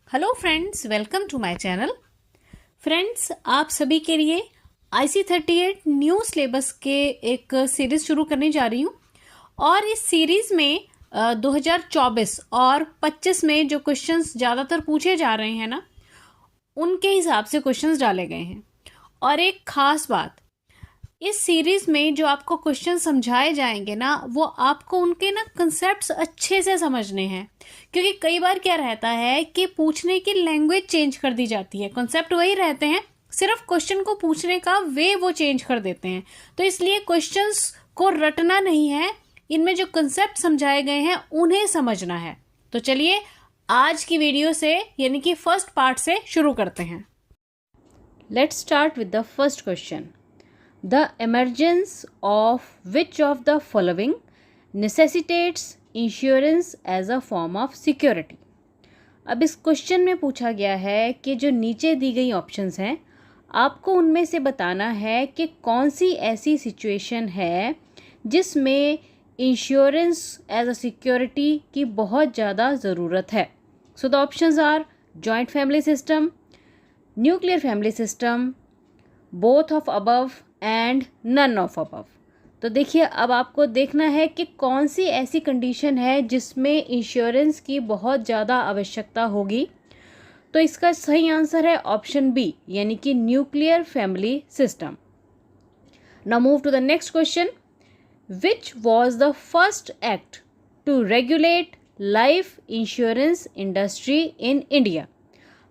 Hello friends, welcome to my channel. Friends, आप सभी के लिए IC38 न्यू सिलेबस के एक सीरीज शुरू करने जा रही हूँ और इस सीरीज में 2024 और 25 में जो क्वेश्चंस ज़्यादातर पूछे जा रहे हैं ना, उनके हिसाब से क्वेश्चंस डाले गए हैं। और एक खास बात, इस सीरीज में जो आपको क्वेश्चन समझाए जाएंगे ना, वो आपको उनके ना कंसेप्ट्स अच्छे से समझने हैं। क्योंकि कई बार क्या रहता है कि पूछने की लैंग्वेज चेंज कर दी जाती है, कंसेप्ट वही रहते हैं, सिर्फ क्वेश्चन को पूछने का वे वो चेंज कर देते हैं। तो इसलिए क्वेश्चंस को रटना नहीं है, इनमें जो कंसेप्ट समझाए गए हैं उन्हें समझना है। तो चलिए आज की वीडियो से यानी कि फर्स्ट पार्ट से शुरू करते हैं। Let's start with the first question. The emergence of which of the following necessitates insurance as a form of security? अब इस क्वेश्चन में पूछा गया है कि जो नीचे दी गई ऑप्शंस हैं, आपको उनमें से बताना है कि कौन सी ऐसी सिचुएशन है जिसमें इंश्योरेंस एज अ सिक्योरिटी की बहुत ज़्यादा ज़रूरत है। So the options are joint family system, nuclear family system, both of above and none of above. तो देखिए, अब आपको देखना है कि कौन सी ऐसी कंडीशन है जिसमें इंश्योरेंस की बहुत ज़्यादा आवश्यकता होगी। तो इसका सही आंसर है ऑप्शन बी, यानी कि nuclear family system. Now move to the next question. Which was the first act to regulate life insurance industry in India?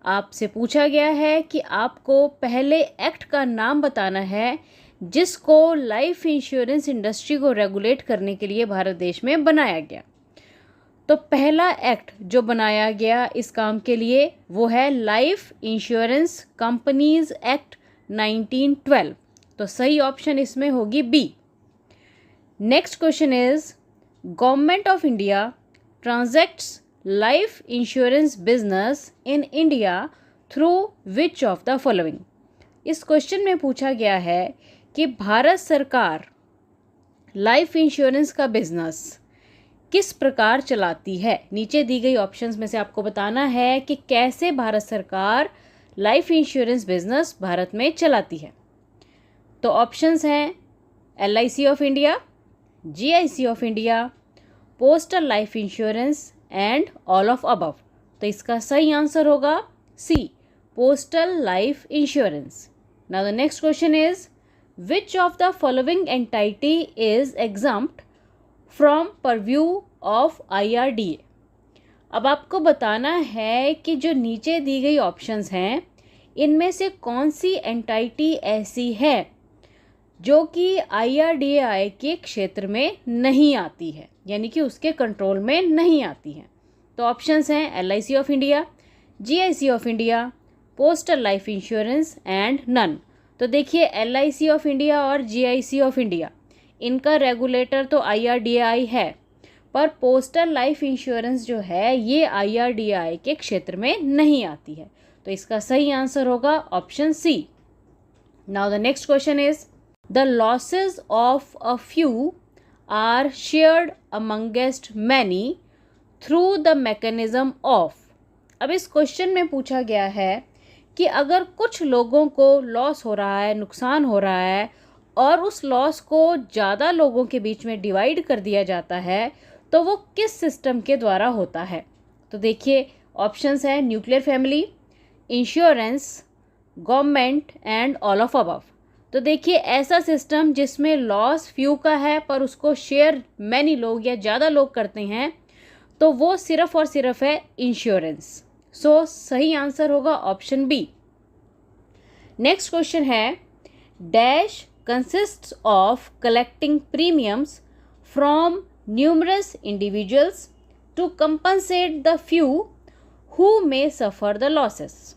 आपसे पूछा गया है कि आपको पहले एक्ट का नाम बताना है जिसको लाइफ इंश्योरेंस इंडस्ट्री को रेगुलेट करने के लिए भारत देश में बनाया गया। तो पहला एक्ट जो बनाया गया इस काम के लिए वो है लाइफ इंश्योरेंस कंपनीज एक्ट 1912। तो सही ऑप्शन इसमें होगी B. Next question is, government of India transacts life insurance business in India through which of the following? इस क्वेश्चन में पूछा गया है कि भारत सरकार लाइफ इंश्योरेंस का बिजनेस किस प्रकार चलाती है। नीचे दी गई ऑप्शंस में से आपको बताना है कि कैसे भारत सरकार लाइफ इंश्योरेंस बिजनेस भारत में चलाती है। तो ऑप्शंस हैं LIC of India, GIC of India, postal life insurance and all of above. तो इसका सही आंसर होगा C, postal life insurance. Now the next question is, which of the following entity is exempt from purview of IRDA? अब आपको बताना है कि जो नीचे दी गई ऑप्शंस हैं इनमें से कौन सी एंटाइटी ऐसी है जो कि IRDA के क्षेत्र में नहीं आती है, यानी कि उसके कंट्रोल में नहीं आती है। तो ऑप्शंस हैं LIC of India, GIC of India, postal life insurance and none. तो देखिए, LIC ऑफ इंडिया और GIC ऑफ इंडिया, इनका रेगुलेटर तो IRDA है, पर पोस्टल लाइफ इंश्योरेंस जो है ये IRDA के क्षेत्र में नहीं आती है। तो इसका सही आंसर होगा option C. Now the next question is, the losses of a few are shared amongst many through the mechanism of। अब इस क्वेश्चन में पूछा गया है कि अगर कुछ लोगों को लॉस हो रहा है, नुकसान हो रहा है, और उस लॉस को ज़्यादा लोगों के बीच में डिवाइड कर दिया जाता है, तो वो किस सिस्टम के द्वारा होता है? तो देखिए, ऑप्शंस हैं nuclear family, insurance, government and all of above. तो देखिए, ऐसा सिस्टम जिसमें लॉस फ्यू का है पर उसको शेयर मैनी लोग या ज़्यादा लोग करते हैं, तो वो सिर्फ और सिर्फ है इंश्योरेंस। सो सही आंसर होगा ऑप्शन बी। नेक्स्ट क्वेश्चन है, dash consists of collecting premiums from numerous individuals to compensate the few who may suffer the losses.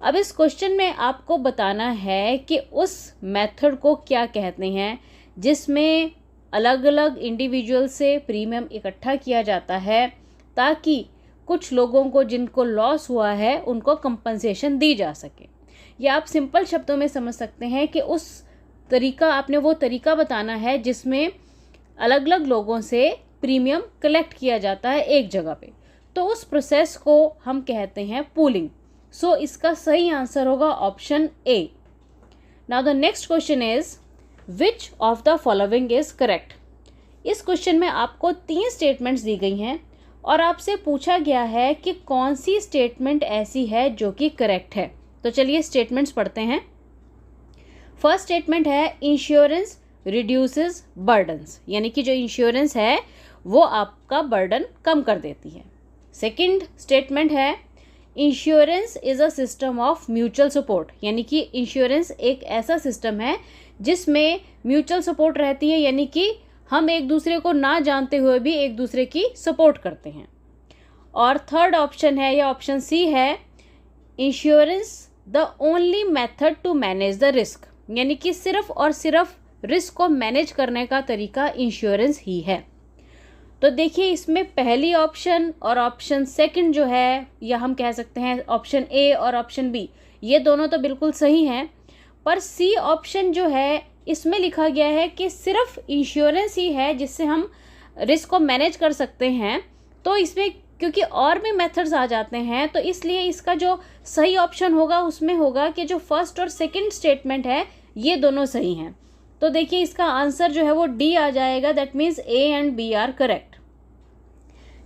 अब इस क्वेश्चन में आपको बताना है कि उस मेथड को क्या कहते हैं जिसमें अलग अलग इंडिविजुअल से प्रीमियम इकट्ठा किया जाता है ताकि कुछ लोगों को जिनको लॉस हुआ है उनको कंपनसेशन दी जा सके। या आप सिंपल शब्दों में समझ सकते हैं कि उस तरीका, आपने वो तरीका बताना है जिसमें अलग अलग लोगों से प्रीमियम कलेक्ट किया जाता है एक जगह पे। तो उस प्रोसेस को हम कहते हैं पूलिंग। सो इसका सही आंसर होगा option A. Now the next question is which of the following is correct. इस क्वेश्चन में आपको 3 स्टेटमेंट्स दी गई हैं और आपसे पूछा गया है कि कौन सी स्टेटमेंट ऐसी है जो कि करेक्ट है। तो चलिए स्टेटमेंट्स पढ़ते हैं। फर्स्ट स्टेटमेंट है इंश्योरेंस रिड्यूसेस बर्डन्स, यानी कि जो इंश्योरेंस है वो आपका बर्डन कम कर देती है। सेकंड स्टेटमेंट है insurance is a system of mutual support, यानी कि इंश्योरेंस एक ऐसा सिस्टम है जिसमें म्यूचुअल सपोर्ट रहती है, यानी कि हम एक दूसरे को ना जानते हुए भी एक दूसरे की सपोर्ट करते हैं। और थर्ड ऑप्शन है या ऑप्शन सी है insurance the only method to manage the risk, यानी कि सिर्फ और सिर्फ रिस्क को मैनेज करने का तरीका इंश्योरेंस ही है। तो देखिए इसमें पहली ऑप्शन और ऑप्शन सेकंड जो है, या हम कह सकते हैं ऑप्शन ए और ऑप्शन बी, ये दोनों तो बिल्कुल सही हैं, पर सी ऑप्शन जो है इसमें लिखा गया है कि सिर्फ इंश्योरेंस ही है जिससे हम रिस्क को मैनेज कर सकते हैं। तो इसमें क्योंकि और भी मेथड्स आ जाते हैं, तो इसलिए इसका जो सही ऑप्शन होगा उसमें होगा कि जो फर्स्ट और सेकंड स्टेटमेंट है ये दोनों सही हैं। तो देखिए इसका आंसर जो है वो डी आ जाएगा, that means A and B are correct.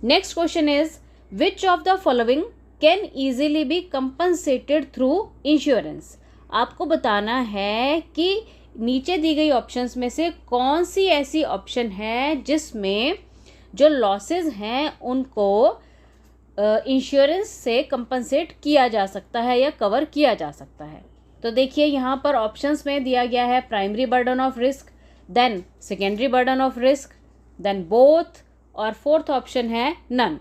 Next question is which of the following can easily be compensated through insurance. आपको बताना है कि नीचे दी गई ऑप्शंस में से कौन सी ऐसी ऑप्शन है जिसमें जो लॉसेस हैं उनको इंश्योरेंस से कंपनसेट किया जा सकता है या कवर किया जा सकता है। तो देखिए यहाँ पर ऑप्शंस में दिया गया है primary burden of risk, then secondary burden of risk, then both, और फोर्थ ऑप्शन है नन।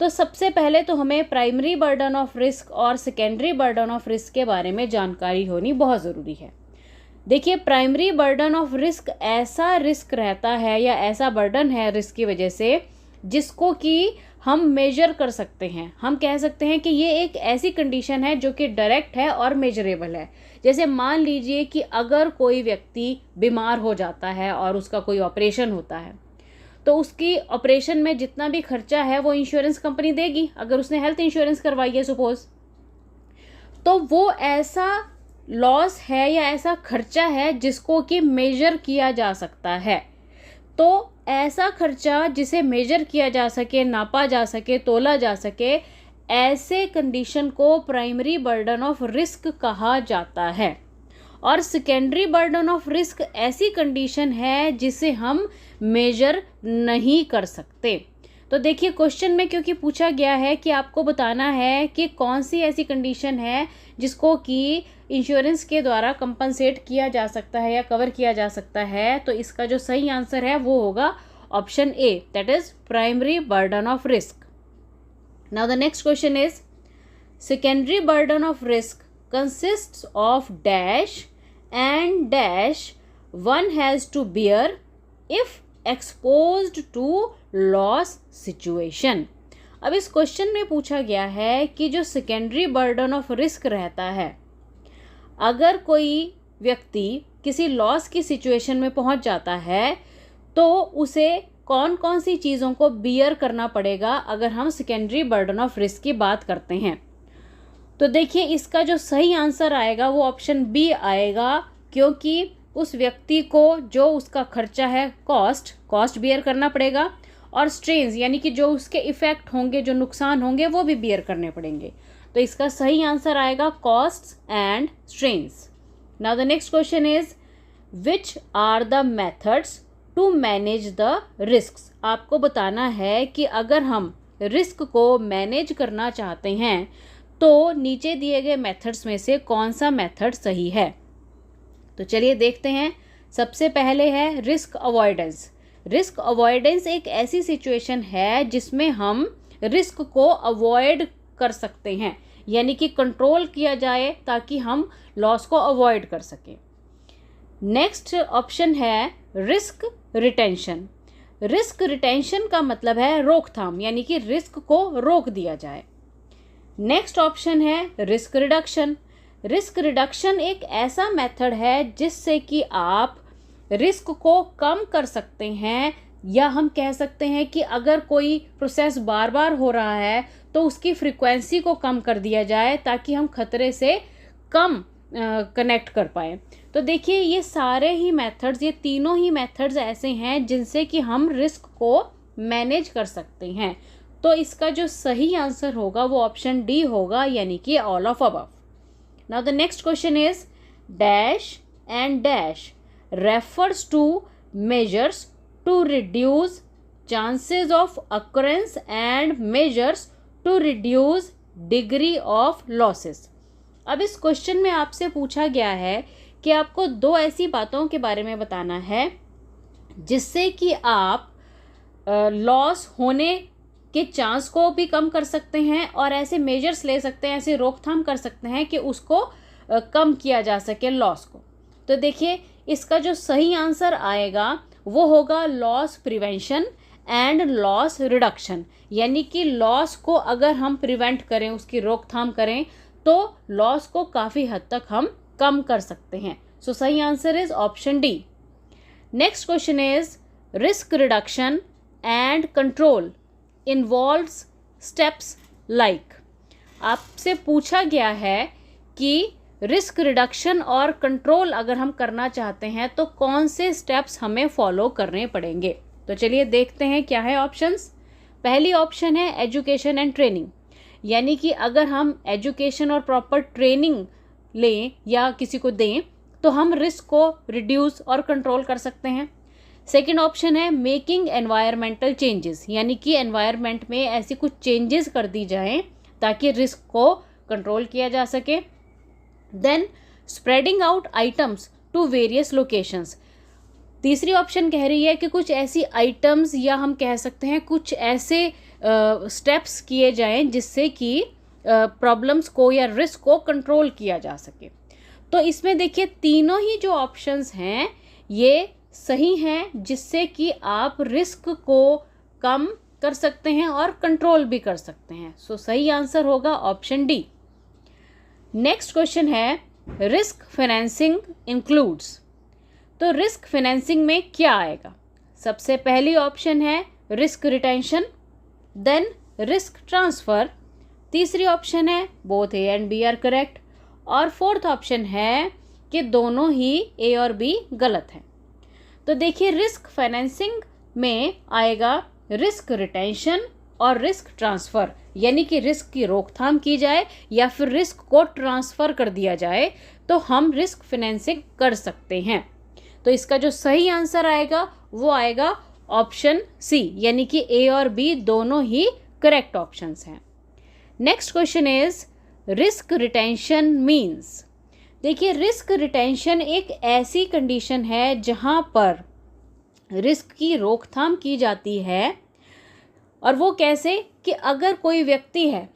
तो सबसे पहले तो हमें प्राइमरी बर्डन ऑफ रिस्क और सेकेंडरी बर्डन ऑफ रिस्क के बारे में जानकारी होनी बहुत ज़रूरी है। देखिए प्राइमरी बर्डन ऑफ रिस्क ऐसा रिस्क रहता है या ऐसा बर्डन है रिस्क की वजह से जिसको कि हम मेजर कर सकते हैं। हम कह सकते हैं कि ये एक ऐसी कंडीशन है जो कि डायरेक्ट है और मेजरेबल है। जैसे मान लीजिए कि अगर कोई व्यक्ति बीमार हो जाता है और उसका कोई ऑपरेशन होता है, तो उसकी ऑपरेशन में जितना भी खर्चा है वो इंश्योरेंस कंपनी देगी। अगर उसने हेल्थ इंश्योरेंस करवाई है सपोज, तो वो ऐसा लॉस है या ऐसा खर्चा है जिसको कि मेजर किया जा सकता है। तो ऐसा खर्चा जिसे मेजर किया जा सके, नापा जा सके, तोला जा सके, ऐसे कंडीशन को प्राइमरी बर्डन ऑफ रिस्क कहा जाता है। और सेकेंडरी बर्डन ऑफ रिस्क ऐसी कंडीशन है जिसे हम मेजर नहीं कर सकते। तो देखिए क्वेश्चन में क्योंकि पूछा गया है कि आपको बताना है कि कौन सी ऐसी कंडीशन है जिसको कि इंश्योरेंस के द्वारा कंपनसेट किया जा सकता है या कवर किया जा सकता है, तो इसका जो सही आंसर है वो होगा option A, that is primary burden of risk. Now the next question is secondary burden of risk consists of dash and dash one has to bear if exposed to loss situation। अब इस question में पूछा गया है कि जो secondary burden of risk रहता है, अगर कोई व्यक्ति किसी लॉस की सिचुएशन में पहुंच जाता है तो उसे कौन कौन सी चीज़ों को बियर करना पड़ेगा अगर हम सेकेंडरी बर्डन ऑफ रिस्क की बात करते हैं। तो देखिए इसका जो सही आंसर आएगा वो ऑप्शन बी आएगा, क्योंकि उस व्यक्ति को जो उसका खर्चा है कॉस्ट बियर करना पड़ेगा, और स्ट्रेन्स यानी कि जो उसके इफेक्ट होंगे, जो नुकसान होंगे वो भी बियर करने पड़ेंगे। तो इसका सही आंसर आएगा costs and strains. Now the next question is which are the methods to manage the risks. आपको बताना है कि अगर हम रिस्क को मैनेज करना चाहते हैं तो नीचे दिए गए मेथड्स में से कौन सा मेथड सही है। तो चलिए देखते हैं। सबसे पहले है रिस्क अवॉइडेंस। रिस्क अवॉइडेंस एक ऐसी सिचुएशन है जिसमें हम रिस्क को अवॉइड कर सकते हैं, यानी कि कंट्रोल किया जाए ताकि हम लॉस को अवॉइड कर सकें। नेक्स्ट ऑप्शन है रिस्क रिटेंशन। रिस्क रिटेंशन का मतलब है रोकथाम, यानी कि रिस्क को रोक दिया जाए। नेक्स्ट ऑप्शन है रिस्क रिडक्शन। रिस्क रिडक्शन एक ऐसा मेथड है जिससे कि आप रिस्क को कम कर सकते हैं या हम कह सकते हैं कि अगर कोई प्रोसेस बार बार हो रहा है तो उसकी फ्रीक्वेंसी को कम कर दिया जाए ताकि हम खतरे से कम कनेक्ट कर पाए। तो देखिए ये सारे ही मेथड्स, ये तीनों ही मेथड्स ऐसे हैं जिनसे कि हम रिस्क को मैनेज कर सकते हैं। तो इसका जो सही आंसर होगा वो ऑप्शन डी होगा, यानी कि all of above. Now the next question is dash and dash refers to measures to reduce chances of occurrence and measures to reduce degree of losses. अब इस क्वेश्चन में आपसे पूछा गया है कि आपको दो ऐसी बातों के बारे में बताना है जिससे कि आप लॉस होने के चांस को भी कम कर सकते हैं और ऐसे मेजर्स ले सकते हैं, ऐसे रोकथाम कर सकते हैं कि उसको कम किया जा सके लॉस को। तो देखिए इसका जो सही आंसर आएगा वो होगा loss prevention and loss reduction, यानी कि लॉस को अगर हम प्रिवेंट करें, उसकी रोकथाम करें, तो लॉस को काफ़ी हद तक हम कम कर सकते हैं। सो सही answer is option D. Next question is risk reduction and control involves steps like. आपसे पूछा गया है कि रिस्क रिडक्शन और कंट्रोल अगर हम करना चाहते हैं तो कौन से स्टेप्स हमें फॉलो करने पड़ेंगे। तो चलिए देखते हैं क्या है ऑप्शंस। पहली ऑप्शन है एजुकेशन एंड ट्रेनिंग, यानी कि अगर हम एजुकेशन और प्रॉपर ट्रेनिंग लें या किसी को दें तो हम रिस्क को रिड्यूस और कंट्रोल कर सकते हैं। सेकेंड ऑप्शन है मेकिंग एनवायरमेंटल चेंजेस, यानी कि एनवायरमेंट में ऐसी कुछ चेंजेस कर दी जाएं ताकि रिस्क को कंट्रोल किया जा सके। Then spreading out items to various locations. तीसरी ऑप्शन कह रही है कि कुछ ऐसी आइटम्स या हम कह सकते हैं कुछ ऐसे स्टेप्स किए जाएं जिससे कि प्रॉब्लम्स को या रिस्क को कंट्रोल किया जा सके। तो इसमें देखिए तीनों ही जो ऑप्शंस हैं ये सही हैं जिससे कि आप रिस्क को कम कर सकते हैं और कंट्रोल भी कर सकते हैं। सो सही आंसर होगा ऑप्शन डी। नेक्स्ट क्वेश्चन है रिस्क फाइनेंसिंग इंक्लूड्स। तो रिस्क फाइनेंसिंग में क्या आएगा। सबसे पहली ऑप्शन है risk retention, then risk transfer, तीसरी ऑप्शन है both A and B are correct, और फोर्थ ऑप्शन है कि दोनों ही ए और बी गलत हैं। तो देखिए रिस्क फाइनेंसिंग में आएगा रिस्क रिटेंशन और रिस्क ट्रांसफ़र, यानी कि रिस्क की रोकथाम की जाए या फिर रिस्क को ट्रांसफ़र कर दिया जाए तो हम रिस्क फाइनेंसिंग कर सकते हैं। तो इसका जो सही आंसर आएगा वो आएगा ऑप्शन सी, यानी कि ए और बी दोनों ही करेक्ट ऑप्शंस हैं। Next question is risk retention means. देखिए रिस्क रिटेंशन एक ऐसी कंडीशन है जहां पर रिस्क की रोकथाम की जाती है, और वो कैसे कि अगर कोई व्यक्ति है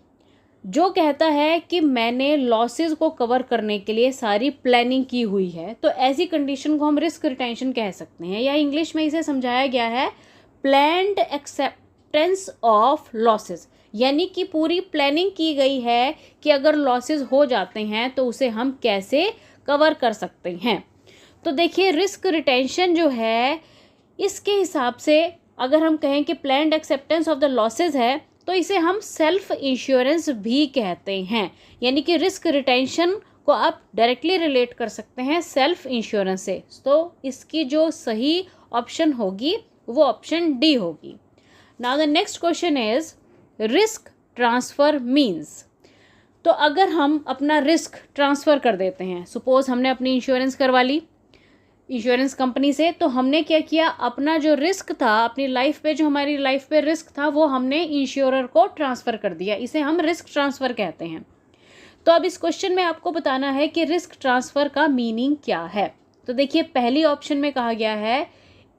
जो कहता है कि मैंने लॉसेस को कवर करने के लिए सारी प्लानिंग की हुई है, तो ऐसी कंडीशन को हम रिस्क रिटेंशन कह सकते हैं, या इंग्लिश में इसे समझाया गया है प्लान्ड एक्सेप्टेंस ऑफ लॉसेस, यानी कि पूरी प्लानिंग की गई है कि अगर लॉसेस हो जाते हैं तो उसे हम कैसे कवर कर सकते हैं। तो देखिए रिस्क रिटेंशन जो है इसके हिसाब से अगर हम कहें कि planned acceptance of the losses है तो इसे हम सेल्फ इंश्योरेंस भी कहते हैं, यानी कि रिस्क रिटेंशन को आप डायरेक्टली रिलेट कर सकते हैं सेल्फ इंश्योरेंस से। तो इसकी जो सही ऑप्शन होगी वो ऑप्शन डी होगी। Now the next question is risk transfer means. तो अगर हम अपना रिस्क ट्रांसफ़र कर देते हैं, सपोज हमने अपनी इंश्योरेंस करवा ली इंश्योरेंस कंपनी से, तो हमने क्या किया, अपना जो रिस्क था अपनी लाइफ पे, जो हमारी लाइफ पे रिस्क था वो हमने इंश्योरर को ट्रांसफ़र कर दिया, इसे हम रिस्क ट्रांसफ़र कहते हैं। तो अब इस क्वेश्चन में आपको बताना है कि रिस्क ट्रांसफ़र का मीनिंग क्या है। तो देखिए पहली ऑप्शन में कहा गया है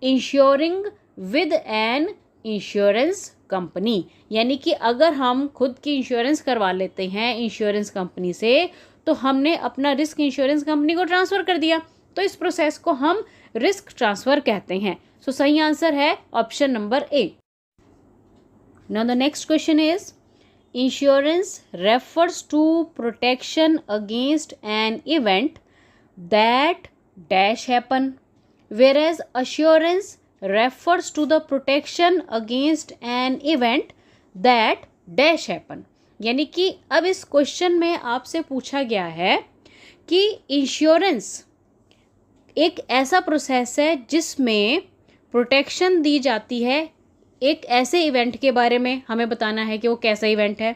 ensuring with an insurance company, यानी कि अगर हम खुद की इंश्योरेंस करवा लेते हैं इंश्योरेंस कंपनी से तो हमने अपना रिस्क इंश्योरेंस कंपनी को ट्रांसफ़र कर दिया, तो इस प्रोसेस को हम रिस्क ट्रांसफ़र कहते हैं। सो सही आंसर है option number A. Now the next question is insurance refers to protection against an event that dash happen, whereas assurance refers to the protection against an event that dash happen। यानी कि अब इस question में आपसे पूछा गया है कि इंश्योरेंस एक ऐसा प्रोसेस है जिसमें प्रोटेक्शन दी जाती है एक ऐसे इवेंट के बारे में, हमें बताना है कि वो कैसा इवेंट है,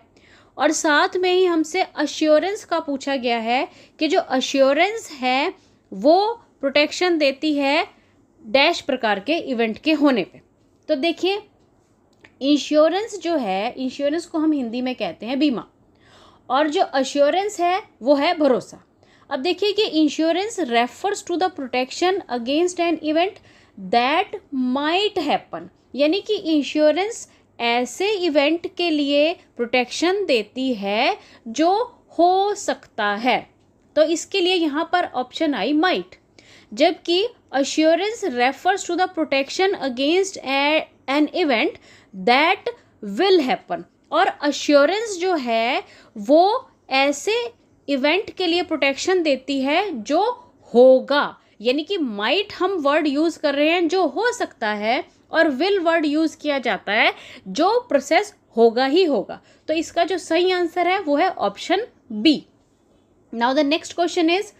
और साथ में ही हमसे अश्योरेंस का पूछा गया है कि जो अश्योरेंस है वो प्रोटेक्शन देती है डैश प्रकार के इवेंट के होने पे। तो देखिए इंश्योरेंस जो है, इंश्योरेंस को हम हिंदी में कहते हैं बीमा, और जो अश्योरेंस है वो है भरोसा। अब देखिए कि insurance refers to the protection against an event that might happen, यानी कि इंश्योरेंस ऐसे इवेंट के लिए प्रोटेक्शन देती है जो हो सकता है। तो इसके लिए यहाँ पर ऑप्शन आई माइट, जबकि assurance refers to the protection against an event that will happen, और अश्योरेंस जो है वो ऐसे इवेंट के लिए प्रोटेक्शन देती है जो होगा। यानी कि माइट हम वर्ड यूज़ कर रहे हैं जो हो सकता है, और विल वर्ड यूज़ किया जाता है जो प्रोसेस होगा ही होगा। तो इसका जो सही आंसर है वो है option B. Now the next question is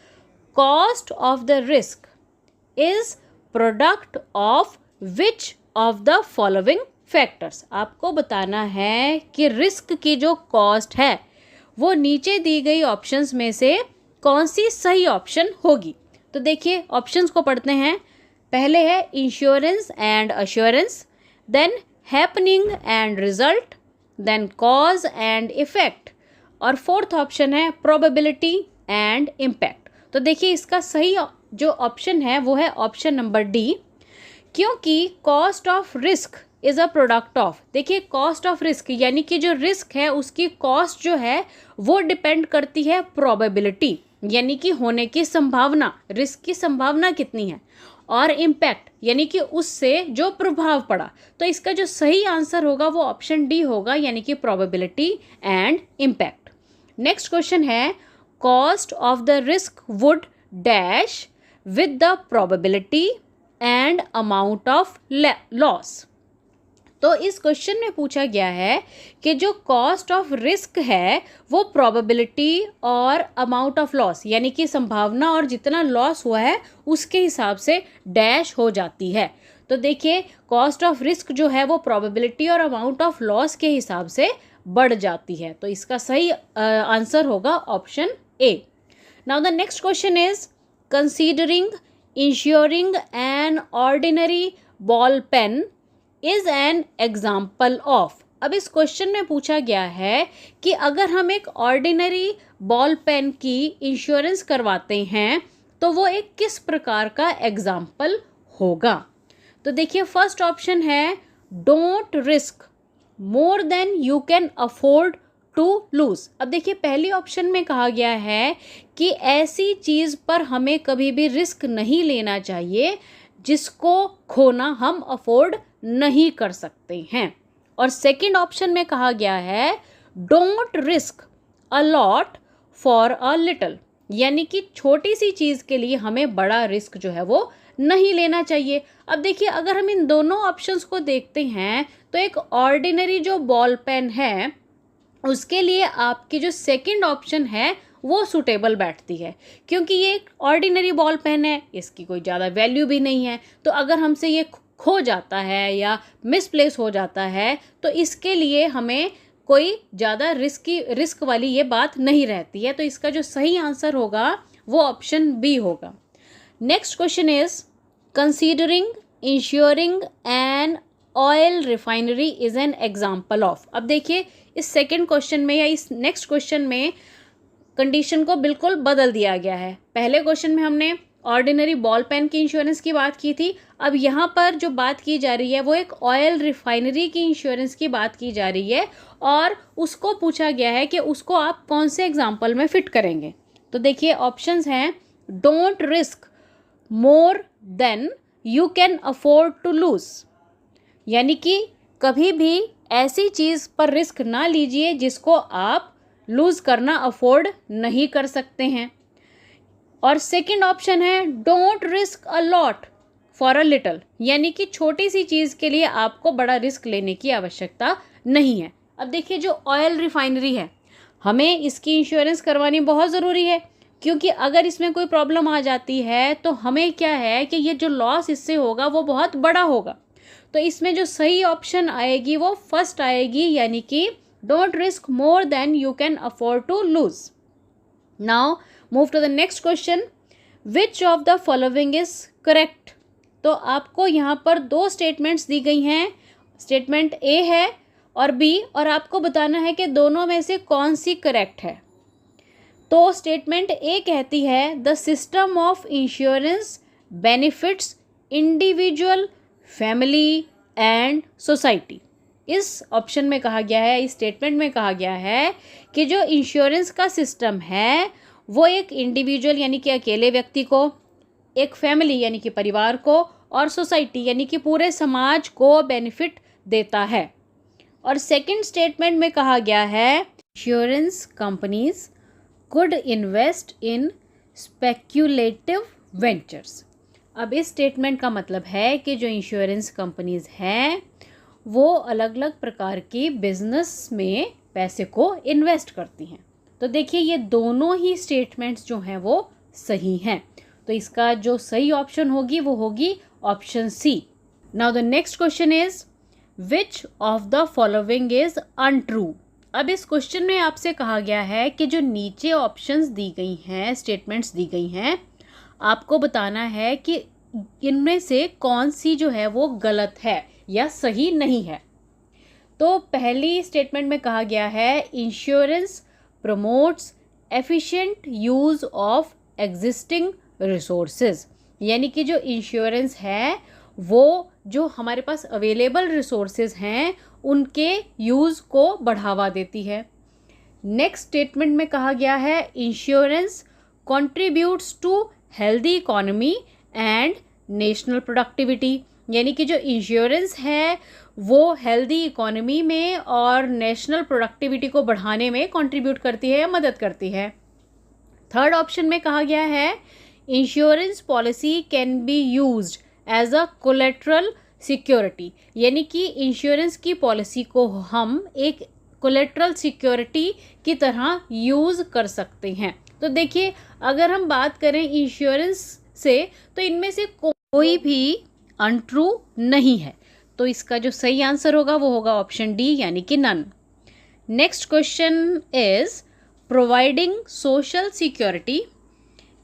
cost of the risk is product of which of the following factors. आपको बताना है कि रिस्क की जो कॉस्ट है वो नीचे दी गई ऑप्शंस में से कौन सी सही ऑप्शन होगी। तो देखिए ऑप्शंस को पढ़ते हैं। पहले है insurance and assurance, then happening and result, then cause and effect, और फोर्थ ऑप्शन है प्रोबेबिलिटी एंड इम्पैक्ट। तो देखिए इसका सही जो ऑप्शन है वो है ऑप्शन नंबर डी, क्योंकि cost of risk is a product of, देखिए कॉस्ट ऑफ रिस्क यानी कि जो रिस्क है उसकी कॉस्ट जो है वो डिपेंड करती है प्रोबेबिलिटी, यानी कि होने की संभावना, रिस्क की संभावना कितनी है, और इम्पैक्ट यानी कि उससे जो प्रभाव पड़ा। तो इसका जो सही आंसर होगा वो ऑप्शन डी होगा, यानी कि probability and impact. Next question है cost of the risk would dash with the probability and amount of loss. तो इस क्वेश्चन में पूछा गया है कि जो कॉस्ट ऑफ रिस्क है वो प्रोबेबिलिटी और अमाउंट ऑफ लॉस यानी कि संभावना और जितना लॉस हुआ है उसके हिसाब से डैश हो जाती है। तो देखिए कॉस्ट ऑफ रिस्क जो है वो प्रोबेबिलिटी और अमाउंट ऑफ लॉस के हिसाब से बढ़ जाती है। तो इसका सही आंसर होगा option A. Now the next question is considering insuring an ordinary ball pen is an example of. अब इस क्वेश्चन में पूछा गया है कि अगर हम एक ऑर्डिनरी बॉल पेन की इंश्योरेंस करवाते हैं तो वो एक किस प्रकार का एग्जाम्पल होगा। तो देखिए फर्स्ट ऑप्शन है don't risk more than you can afford to lose. अब देखिए पहली ऑप्शन में कहा गया है कि ऐसी चीज़ पर हमें कभी भी रिस्क नहीं लेना चाहिए जिसको खोना हम अफोर्ड नहीं कर सकते हैं, और सेकंड ऑप्शन में कहा गया है don't risk a lot for a little, यानी कि छोटी सी चीज़ के लिए हमें बड़ा रिस्क जो है वो नहीं लेना चाहिए। अब देखिए अगर हम इन दोनों ऑप्शंस को देखते हैं तो एक ऑर्डिनरी जो बॉल पेन है उसके लिए आपकी जो सेकंड ऑप्शन है वो सूटेबल बैठती है, क्योंकि ये एक ऑर्डिनरी बॉल पेन है, इसकी कोई ज़्यादा वैल्यू भी नहीं है। तो अगर हमसे ये खो जाता है या मिसप्लेस हो जाता है तो इसके लिए हमें कोई ज़्यादा रिस्क वाली ये बात नहीं रहती है। तो इसका जो सही आंसर होगा वो ऑप्शन बी होगा। Next question is considering insuring an oil refinery is an example of. अब देखिए इस सेकेंड क्वेश्चन में या इस नेक्स्ट क्वेश्चन में कंडीशन को बिल्कुल बदल दिया गया है। पहले क्वेश्चन में हमने ऑर्डिनरी बॉल पेन की इंश्योरेंस की बात की थी, अब यहाँ पर जो बात की जा रही है वो एक ऑयल रिफाइनरी की इंश्योरेंस की बात की जा रही है, और उसको पूछा गया है कि उसको आप कौन से एग्जाम्पल में फिट करेंगे। तो देखिए ऑप्शंस हैं don't risk more than you can afford to lose, यानी कि कभी भी ऐसी चीज़ पर रिस्क ना लीजिए जिसको आप लूज़ करना अफोर्ड नहीं कर सकते हैं। और सेकंड ऑप्शन है don't risk a lot for a little, यानी कि छोटी सी चीज़ के लिए आपको बड़ा रिस्क लेने की आवश्यकता नहीं है। अब देखिए जो ऑयल रिफाइनरी है, हमें इसकी इंश्योरेंस करवानी बहुत ज़रूरी है, क्योंकि अगर इसमें कोई प्रॉब्लम आ जाती है तो हमें क्या है कि ये जो लॉस इससे होगा वो बहुत बड़ा होगा। तो इसमें जो सही ऑप्शन आएगी वो फर्स्ट आएगी, यानी कि don't risk more than you can afford to lose. Now move to the next question, which of the following is correct. तो आपको यहाँ पर दो स्टेटमेंट्स दी गई हैं, स्टेटमेंट ए है और बी, और आपको बताना है कि दोनों में से कौन सी करेक्ट है। तो स्टेटमेंट ए कहती है the system of insurance benefits individual, family and society. इस ऑप्शन में कहा गया है, इस स्टेटमेंट में कहा गया है कि जो इंश्योरेंस का सिस्टम है वो एक इंडिविजुअल यानी कि अकेले व्यक्ति को, एक फैमिली यानी कि परिवार को, और सोसाइटी यानी कि पूरे समाज को बेनिफिट देता है। और सेकंड स्टेटमेंट में कहा गया है insurance companies could invest in speculative ventures. अब इस स्टेटमेंट का मतलब है कि जो इंश्योरेंस कंपनीज हैं वो अलग अलग प्रकार की बिजनेस में पैसे को इन्वेस्ट करती हैं। तो देखिए ये दोनों ही स्टेटमेंट्स जो हैं वो सही हैं, तो इसका जो सही ऑप्शन होगी वो होगी option C. Now the next question is which of the following is untrue. अब इस क्वेश्चन में आपसे कहा गया है कि जो नीचे ऑप्शंस दी गई हैं, स्टेटमेंट्स दी गई हैं, आपको बताना है कि इनमें से कौन सी जो है वो गलत है या सही नहीं है। तो पहली स्टेटमेंट में कहा गया है insurance promotes efficient use of existing resources, यानी कि जो इंश्योरेंस है वो जो हमारे पास अवेलेबल रिसोर्सेज हैं उनके यूज़ को बढ़ावा देती है। नेक्स्ट स्टेटमेंट में कहा गया है insurance contributes to healthy economy and national productivity, यानी कि जो इंश्योरेंस है वो हेल्दी इकोनॉमी में और नेशनल प्रोडक्टिविटी को बढ़ाने में कंट्रीब्यूट करती है या मदद करती है। थर्ड ऑप्शन में कहा गया है insurance policy can be used as a collateral security, यानी कि इंश्योरेंस की पॉलिसी को हम एक कोलेट्रल सिक्योरिटी की तरह यूज़ कर सकते हैं। तो देखिए अगर हम बात करें इंश्योरेंस से तो इनमें से कोई भी अनट्रू नहीं है, तो इसका जो सही आंसर होगा वो होगा ऑप्शन डी यानी कि none. Next question is providing social security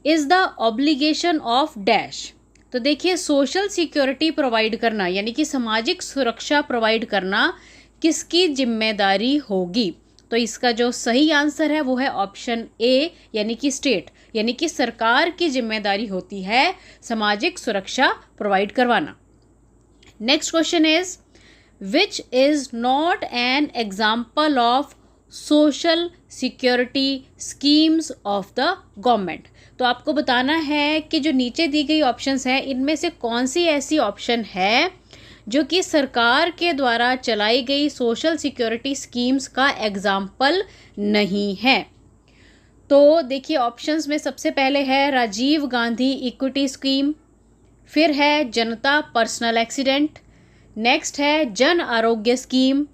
is the obligation of dash. तो देखिए सोशल सिक्योरिटी प्रोवाइड करना यानी कि सामाजिक सुरक्षा प्रोवाइड करना किसकी जिम्मेदारी होगी। तो इसका जो सही आंसर है वो है ऑप्शन ए यानी कि स्टेट, यानी कि सरकार की जिम्मेदारी होती है सामाजिक सुरक्षा प्रोवाइड करवाना। Next question is which is not an example of social security schemes of the government. तो आपको बताना है कि जो नीचे दी गई ऑप्शंस हैं इनमें से कौन सी ऐसी ऑप्शन है जो कि सरकार के द्वारा चलाई गई सोशल सिक्योरिटी स्कीम्स का एग्जाम्पल नहीं है। तो देखिए ऑप्शंस में सबसे पहले है राजीव गांधी इक्विटी स्कीम, फिर है जनता पर्सनल एक्सीडेंट, नेक्स्ट है जन आरोग्य स्कीम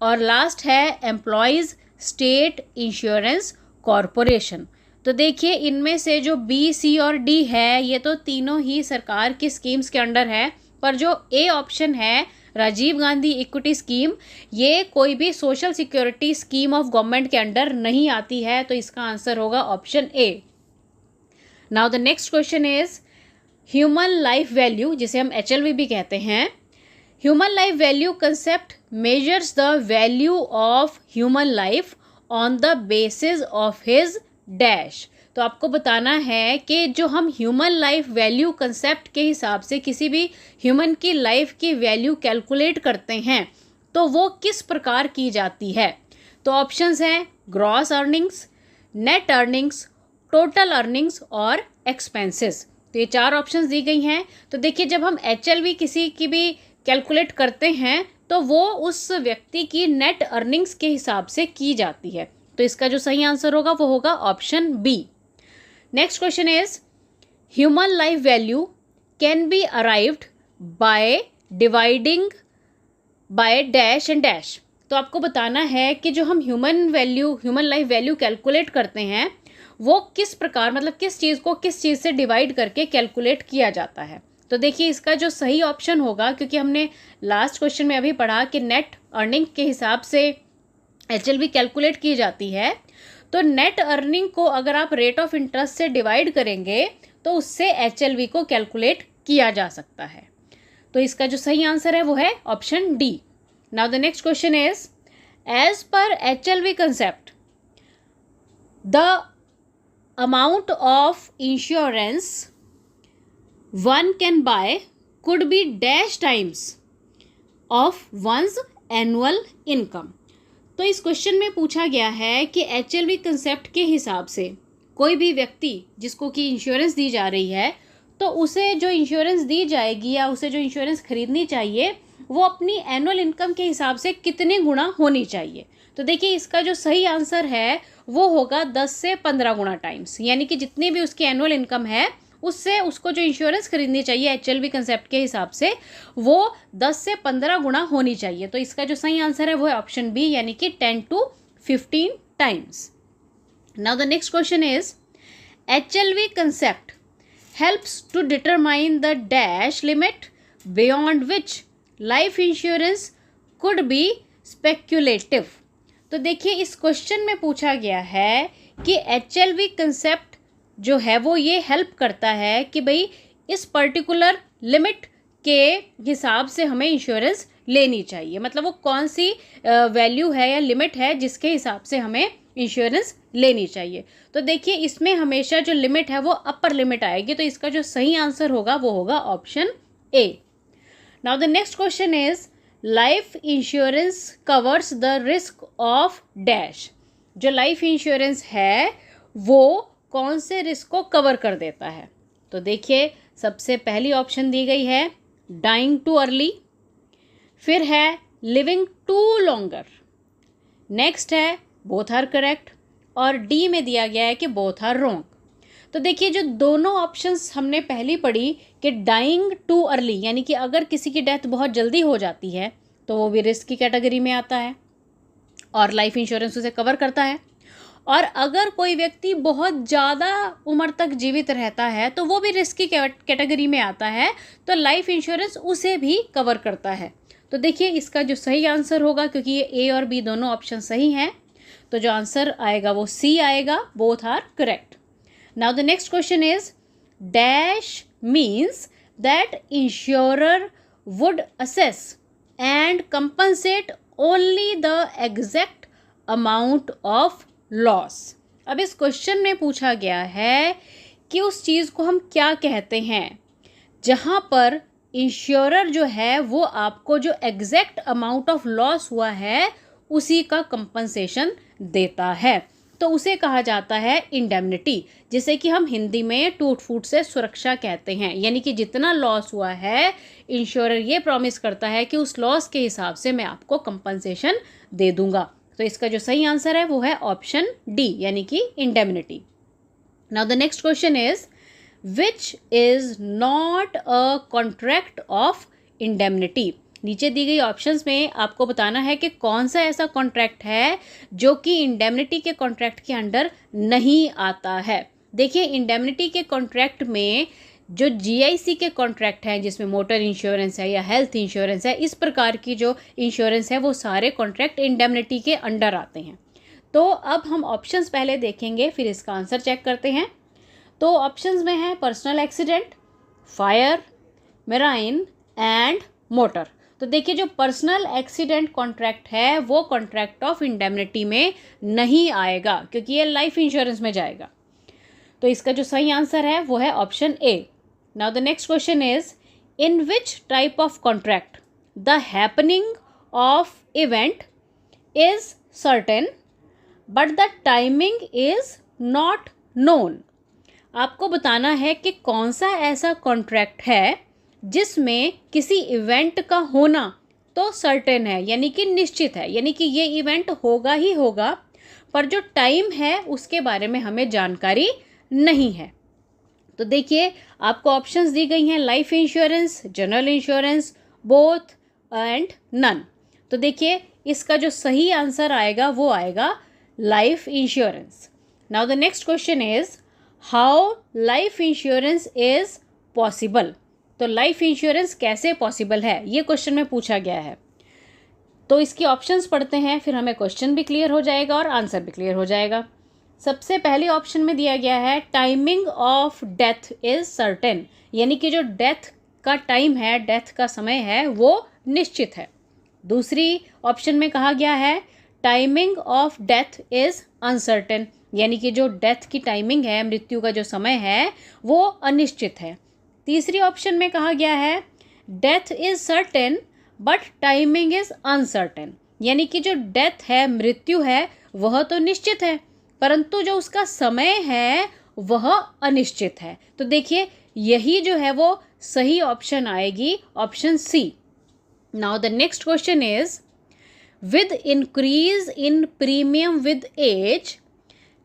और लास्ट है एम्प्लॉयज़ स्टेट इंश्योरेंस कॉरपोरेशन। तो देखिए इनमें से जो बी, सी और डी है ये तो तीनों ही सरकार की स्कीम्स के अंडर है, पर जो ए ऑप्शन है राजीव गांधी इक्विटी स्कीम ये कोई भी social security scheme of government के अंडर नहीं आती है, तो इसका आंसर होगा option A. Now the next question is human life value, जिसे हम HLV भी कहते हैं। Human life value concept measures the value of human life on the basis of his dash. तो आपको बताना है कि जो हम ह्यूमन लाइफ वैल्यू कंसेप्ट के हिसाब से किसी भी ह्यूमन की लाइफ की वैल्यू कैलकुलेट करते हैं तो वो किस प्रकार की जाती है। तो ऑप्शंस हैं gross earnings, net earnings, total earnings और एक्सपेंसेस। तो ये चार ऑप्शंस दी गई हैं। तो देखिए जब हम HLV किसी की भी कैलकुलेट करते हैं तो वो उस व्यक्ति की नेट अर्निंग्स के हिसाब से की जाती है, तो इसका जो सही आंसर होगा वो होगा option B. Next question is human life value can be arrived by dividing by dash and dash. तो आपको बताना है कि जो हम ह्यूमन लाइफ वैल्यू कैलकुलेट करते हैं वो किस प्रकार, मतलब किस चीज़ को किस चीज़ से डिवाइड करके कैलकुलेट किया जाता है। तो देखिए इसका जो सही ऑप्शन होगा, क्योंकि हमने लास्ट क्वेश्चन में अभी पढ़ा कि नेट अर्निंग के हिसाब से HLV कैलकुलेट की जाती है, तो नेट अर्निंग को अगर आप रेट ऑफ इंटरेस्ट से डिवाइड करेंगे तो उससे HLV को कैलकुलेट किया जा सकता है। तो इसका जो सही आंसर है वो है option D. Now the next question is, as per HLV concept the amount of insurance one can buy could be dash times of one's annual income। तो इस क्वेश्चन में पूछा गया है कि HLV कंसेप्ट के हिसाब से कोई भी व्यक्ति जिसको कि इंश्योरेंस दी जा रही है, तो उसे जो इंश्योरेंस दी जाएगी या उसे जो इंश्योरेंस खरीदनी चाहिए वो अपनी एनुअल इनकम के हिसाब से कितने गुना होनी चाहिए। तो देखिए इसका जो सही आंसर है वो होगा 10 से 15 गुना टाइम्स, यानी कि जितनी भी उसकी एनुअल इनकम है उससे उसको जो इंश्योरेंस खरीदनी चाहिए HLV कंसेप्ट के हिसाब से वो 10 से 15 गुना होनी चाहिए। तो इसका जो सही आंसर है वो है ऑप्शन बी, यानी कि 10 to 15 times. Now the next question is, HLV concept helps to determine the dash limit beyond which life insurance could be speculative. तो देखिए इस क्वेश्चन में पूछा गया है कि HLV कंसेप्ट जो है वो ये हेल्प करता है कि भाई इस पर्टिकुलर लिमिट के हिसाब से हमें इंश्योरेंस लेनी चाहिए, मतलब वो कौन सी वैल्यू है या लिमिट है जिसके हिसाब से हमें इंश्योरेंस लेनी चाहिए। तो देखिए इसमें हमेशा जो लिमिट है वो अपर लिमिट आएगी, तो इसका जो सही आंसर होगा वो होगा option A. Now the next question is, life insurance covers the risk of dash. जो लाइफ इंश्योरेंस है वो कौन से रिस्क को कवर कर देता है। तो देखिए सबसे पहली ऑप्शन दी गई है डाइंग टू अर्ली, फिर है लिविंग टू लॉन्गर, नेक्स्ट है बोथ आर करेक्ट, और डी में दिया गया है कि बोथ आर रॉन्ग। तो देखिए जो दोनों ऑप्शंस हमने पहली पढ़ी कि डाइंग टू अर्ली, यानी कि अगर किसी की डेथ बहुत जल्दी हो जाती है तो वो भी रिस्क की कैटेगरी में आता है और लाइफ इंश्योरेंस उसे कवर करता है, और अगर कोई व्यक्ति बहुत ज़्यादा उम्र तक जीवित रहता है तो वो भी रिस्क की कैटेगरी में आता है, तो लाइफ इंश्योरेंस उसे भी कवर करता है। तो देखिए इसका जो सही आंसर होगा, क्योंकि ये ए और बी दोनों ऑप्शन सही हैं, तो जो आंसर आएगा वो सी आएगा, both are correct. Now the next question is, dash means that insurer would assess and compensate only the exact amount of loss. अब इस क्वेश्चन में पूछा गया है कि उस चीज़ को हम क्या कहते हैं जहाँ पर इंश्योरर जो है वो आपको जो एग्जैक्ट अमाउंट ऑफ लॉस हुआ है उसी का कंपनसेशन देता है, तो उसे कहा जाता है इंडेमनिटी, जिसे कि हम हिंदी में टूट फूट से सुरक्षा कहते हैं। यानी कि जितना लॉस हुआ है इंश्योरर ये प्रॉमिस करता है कि उस लॉस के हिसाब से मैं आपको कंपनसेशन दे दूंगा। तो इसका जो सही आंसर है वो है ऑप्शन डी, यानी कि indemnity. Now the next question is, which is not a contract of indemnity. नीचे दी गई ऑप्शंस में आपको बताना है कि कौन सा ऐसा कॉन्ट्रैक्ट है जो कि इंडेमनिटी के कॉन्ट्रैक्ट के अंडर नहीं आता है। देखिए इंडेमनिटी के कॉन्ट्रैक्ट में जो GIC के कॉन्ट्रैक्ट हैं जिसमें मोटर इंश्योरेंस है या हेल्थ इंश्योरेंस है, इस प्रकार की जो इंश्योरेंस है वो सारे कॉन्ट्रैक्ट इंडेमनिटी के अंडर आते हैं। तो अब हम ऑप्शंस पहले देखेंगे फिर इसका आंसर चेक करते हैं। तो ऑप्शंस में है personal accident, fire, marine and motor. तो देखिए जो पर्सनल एक्सीडेंट कॉन्ट्रैक्ट है वो कॉन्ट्रैक्ट ऑफ इंडेमनिटी में नहीं आएगा क्योंकि ये लाइफ इंश्योरेंस में जाएगा। तो इसका जो सही आंसर है वो है option A. Now the next question is, in which type of contract the happening of event is certain but the timing is not known. आपको बताना है कि कौन सा ऐसा कॉन्ट्रैक्ट है जिसमें किसी इवेंट का होना तो सर्टेन है, यानी कि निश्चित है, यानी कि ये इवेंट होगा ही होगा, पर जो टाइम है उसके बारे में हमें जानकारी नहीं है। तो देखिए आपको ऑप्शंस दी गई हैं, life insurance, general insurance, both and none. तो देखिए इसका जो सही आंसर आएगा वो आएगा life insurance. Now the next question is how life insurance is possible. तो लाइफ इंश्योरेंस कैसे पॉसिबल है, ये क्वेश्चन में पूछा गया है। तो इसकी ऑप्शंस पढ़ते हैं, फिर हमें क्वेश्चन भी क्लियर हो जाएगा और आंसर भी क्लियर हो जाएगा। सबसे पहले ऑप्शन में दिया गया है timing of death is certain, यानी कि जो डेथ का टाइम है, डेथ का समय है, वो निश्चित है। दूसरी ऑप्शन में कहा गया है timing of death is uncertain, यानी कि जो डेथ की टाइमिंग है, मृत्यु का जो समय है, वो अनिश्चित है। तीसरी ऑप्शन में कहा गया है death is certain but timing is uncertain, यानी कि जो डेथ है, मृत्यु है, वह तो निश्चित है परंतु जो उसका समय है वह अनिश्चित है। तो देखिए यही जो है वो सही ऑप्शन आएगी, option C. Now the next question is with increase in premium with age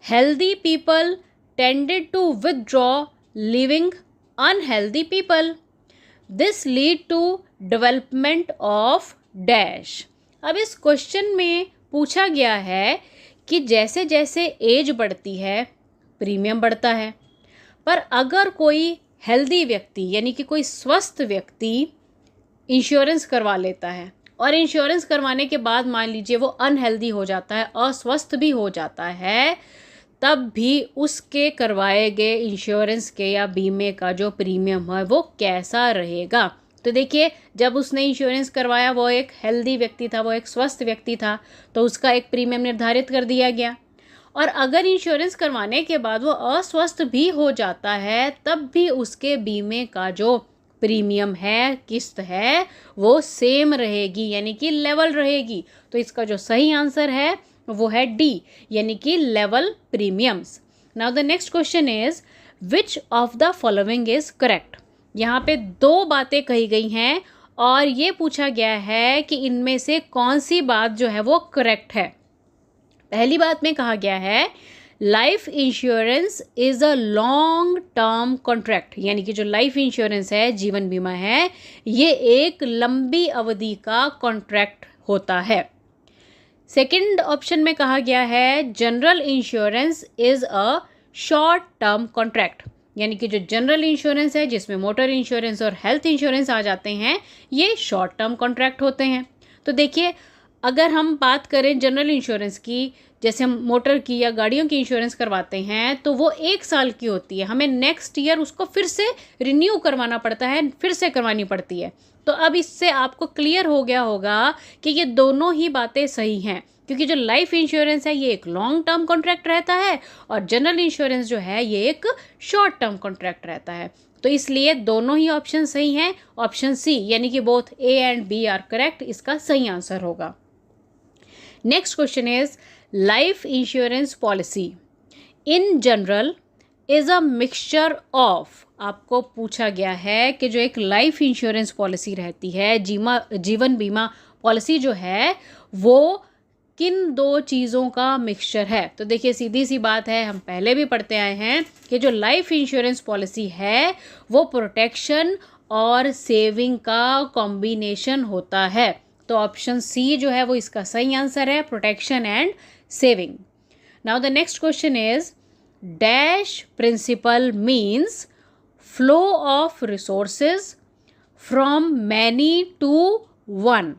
healthy people tended to withdraw leaving unhealthy people. This lead to development of dash. अब इस क्वेश्चन में पूछा गया है कि जैसे जैसे एज बढ़ती है प्रीमियम बढ़ता है, पर अगर कोई हेल्दी व्यक्ति यानी कि कोई स्वस्थ व्यक्ति इंश्योरेंस करवा लेता है और इंश्योरेंस करवाने के बाद मान लीजिए वो अनहेल्दी हो जाता है, अस्वस्थ भी हो जाता है, तब भी उसके करवाए गए इंश्योरेंस के या बीमे का जो प्रीमियम है वो कैसा रहेगा। तो देखिए जब उसने इंश्योरेंस करवाया वो एक हेल्दी व्यक्ति था, वो एक स्वस्थ व्यक्ति था, तो उसका एक प्रीमियम निर्धारित कर दिया गया। और अगर इंश्योरेंस करवाने के बाद वो अस्वस्थ भी हो जाता है तब भी उसके बीमे का जो प्रीमियम है, किस्त है, वो सेम रहेगी, यानी कि लेवल रहेगी। तो इसका जो सही आंसर है वो है डी, यानी कि level premiums. Now the next question is which of the following is correct. यहाँ पे दो बातें कही गई हैं और ये पूछा गया है कि इनमें से कौन सी बात जो है वो करेक्ट है। पहली बात में कहा गया है life insurance is a long term contract, यानी कि जो लाइफ इंश्योरेंस है, जीवन बीमा है, ये एक लंबी अवधि का कॉन्ट्रैक्ट होता है। सेकंड ऑप्शन में कहा गया है general insurance is a short term contract, यानी कि जो जनरल इंश्योरेंस है जिसमें मोटर इंश्योरेंस और हेल्थ इंश्योरेंस आ जाते हैं, ये शॉर्ट टर्म कॉन्ट्रैक्ट होते हैं। तो देखिए अगर हम बात करें जनरल इंश्योरेंस की, जैसे हम मोटर की या गाड़ियों की इंश्योरेंस करवाते हैं तो वो 1 साल की होती है, हमें नेक्स्ट ईयर उसको फिर से रिन्यू करवाना पड़ता है, फिर से करवानी पड़ती है। तो अब इससे आपको क्लियर हो गया होगा कि ये दोनों ही बातें सही हैं, क्योंकि जो लाइफ इंश्योरेंस है ये एक लॉन्ग टर्म कॉन्ट्रैक्ट रहता है और जनरल इंश्योरेंस जो है ये एक शॉर्ट टर्म कॉन्ट्रैक्ट रहता है। तो इसलिए दोनों ही ऑप्शन सही हैं, ऑप्शन सी यानी कि both A and B are correct, इसका सही आंसर होगा। Next question is life insurance policy in general is a mixture of. आपको पूछा गया है कि जो एक लाइफ इंश्योरेंस पॉलिसी रहती है, जीवन बीमा पॉलिसी जो है, वो किन दो चीज़ों का मिक्सचर है। तो देखिए सीधी सी बात है, हम पहले भी पढ़ते आए हैं कि जो लाइफ इंश्योरेंस पॉलिसी है वो प्रोटेक्शन और सेविंग का कॉम्बिनेशन होता है। तो ऑप्शन सी जो है वो इसका सही आंसर है, protection and saving. Now the next question is dash principle means flow of resources from many to one.